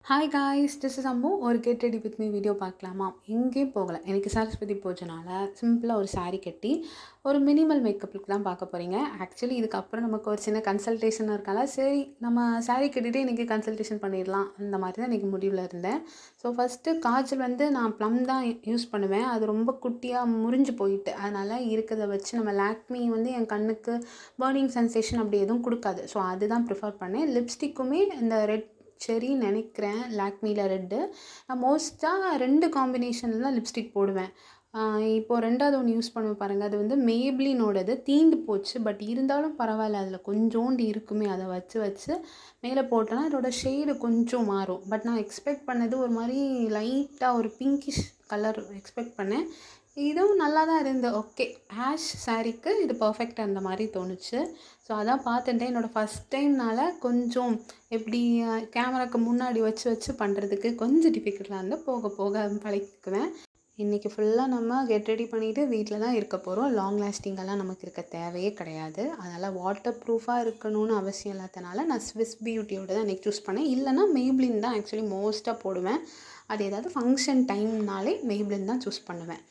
Hi guys, this is Ammu. ஒரு get ready with me video பார்க்கலாமா? எங்கேயும் போகலை. எனக்கு சரஸ்வதி பூஜைனால சிம்பிளாக ஒரு saree கட்டி ஒரு மினிமல் மேக்கப்புக்கு தான் பார்க்க போகிறீங்க. ஆக்சுவலி இதுக்கப்புறம் நமக்கு ஒரு சின்ன கன்சல்டேஷன் இருக்கால, சரி நம்ம saree கட்டிகிட்டே இன்றைக்கி கன்சல்டேஷன் பண்ணிடலாம், அந்த மாதிரி தான் இன்றைக்கி முடிவில் இருந்தேன். ஸோ ஃபஸ்ட்டு காஜல் நான் ப்ளம் தான் யூஸ் பண்ணுவேன். அது ரொம்ப குட்டியாக முறிஞ்சு போயிட்டு, அதனால் இருக்கிறத வச்சு நம்ம லாக்மி என் கண்ணுக்கு பர்னிங் சென்சேஷன் அப்படி எதுவும் கொடுக்காது. ஸோ அதுதான் ப்ரிஃபர் பண்ணேன். லிப்ஸ்டிக்குமே இந்த ரெட் செரின்னு நினைக்கிறேன், லாக்மியில் ரெட்டு. நான் மோஸ்ட்டாக 2 காம்பினேஷனில் தான் லிப்ஸ்டிக் போடுவேன். இப்போது 2வது ஒன்று யூஸ் பண்ணுவேன் பாருங்கள், அது மேப்ளினோடது தீந்து போச்சு. பட் இருந்தாலும் பரவாயில்ல, அதில் கொஞ்சோண்டு இருக்குமே, அதை வச்சு வச்சு மேலே போட்டோன்னா அதோட ஷேடு கொஞ்சம் மாறும். பட் நான் எக்ஸ்பெக்ட் பண்ணது ஒரு மாதிரி லைட்டாக ஒரு பிங்கிஷ் கலர் எக்ஸ்பெக்ட் பண்ணேன். இதுவும் நல்லா தான் இருந்தது. ஓகே, ஆஷ் சாரீக்கு இது பர்ஃபெக்ட் அந்த மாதிரி தோணுச்சு. ஸோ அதான் பார்த்துட்டேன். என்னோடய ஃபஸ்ட் டைம்னால கொஞ்சம் எப்படி கேமராவுக்கு முன்னாடி வச்சு வச்சு பண்ணுறதுக்கு கொஞ்சம் டிஃபிகல்ட்டாக இருந்தால் போக போக பழகிக்குவேன். இன்றைக்கி ஃபுல்லாக நம்ம கெட் ரெடி பண்ணிவிட்டு வீட்டில் தான் இருக்க போகிறோம். லாங் லாஸ்டிங்கெல்லாம் நமக்கு இருக்க தேவையே கிடையாது. அதனால் வாட்டர் ப்ரூஃபாக இருக்கணும்னு அவசியம் இல்லாதனால நான் ஸ்விஸ் பியூட்டியோட தான் இன்றைக்கி சூஸ் பண்ணேன். இல்லைனா மெய்ப்ளின் தான் ஆக்சுவலி மோஸ்ட்டாக போடுவேன். அது ஏதாவது ஃபங்க்ஷன் டைம்னாலே மெய்ப்ளின் தான் சூஸ் பண்ணுவேன்.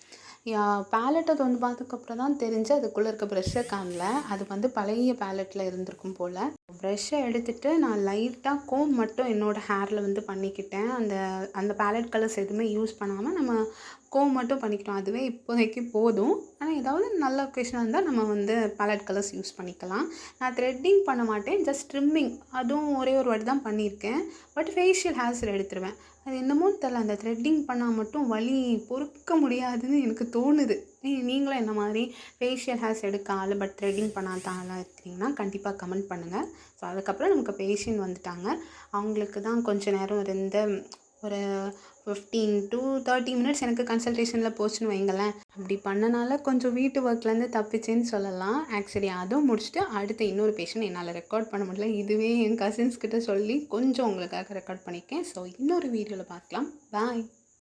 பேலட் அது பார்த்ததுக்கப்புறம் தான் தெரிஞ்சு அதுக்குள்ளே இருக்க ப்ரெஷ்ஷை காணல. அது பழைய பேலட்டில் இருந்திருக்கும் போல். ப்ரெஷ்ஷை எடுத்துகிட்டு நான் லைட்டாக கோம் மட்டும் என்னோடய ஹேரில் பண்ணிக்கிட்டேன். அந்த அந்த பேலட் கலர்ஸ் எதுவுமே யூஸ் பண்ணாமல் நம்ம கோம் மட்டும் பண்ணிக்கிட்டோம். அதுவே இப்போதைக்கு போதும். ஆனால் ஏதாவது நல்ல ஒகேஷனாக இருந்தால் நம்ம பேலட் கலர்ஸ் யூஸ் பண்ணிக்கலாம். நான் த்ரெட்டிங் பண்ண மாட்டேன், ஜஸ்ட் ட்ரிம்மிங் அதுவும் ஒரே ஒரு வாட்டி தான் பண்ணியிருக்கேன். பட் ஃபேஷியல் ஹேர்ஸில் எடுத்துருவேன். அது என்னமோ தெரில, அந்த த்ரெட்டிங் பண்ணால் மட்டும் வலி பொறுக்க முடியாதுன்னு எனக்கு தோணுது. நீங்களும் என்ன மாதிரி ஃபேஷியல் ஹேர்ஸ் எடுக்க ஆள் பட் த்ரெட்டிங் பண்ணாத ஆளாக இருக்கிறீங்கன்னா கண்டிப்பாக கமெண்ட் பண்ணுங்கள். ஸோ அதுக்கப்புறம் நமக்கு பேஷண்ட் வந்துட்டாங்க. அவங்களுக்கு தான் கொஞ்சம் நேரம் இருந்து ஒரு 15 to 30 மினிட்ஸ் எனக்கு கன்சல்டேஷனில் போச்சுன்னு வைங்களேன். அப்படி பண்ணனால கொஞ்சம் வீட்டு ஒர்க்லேருந்து தப்பிச்சேன்னு சொல்லலாம். ஆக்சுவலி அதுவும் முடிச்சுட்டு அடுத்த இன்னொரு பேஷண்ட் என்னால் ரெக்கார்ட் பண்ண முடியல. இதுவே என் கசின்ஸ் கிட்ட சொல்லி கொஞ்சம் உங்களுக்காக ரெக்கார்ட் பண்ணியிருக்கேன். ஸோ இன்னொரு வீடியோவில் பார்க்கலாம். பாய்.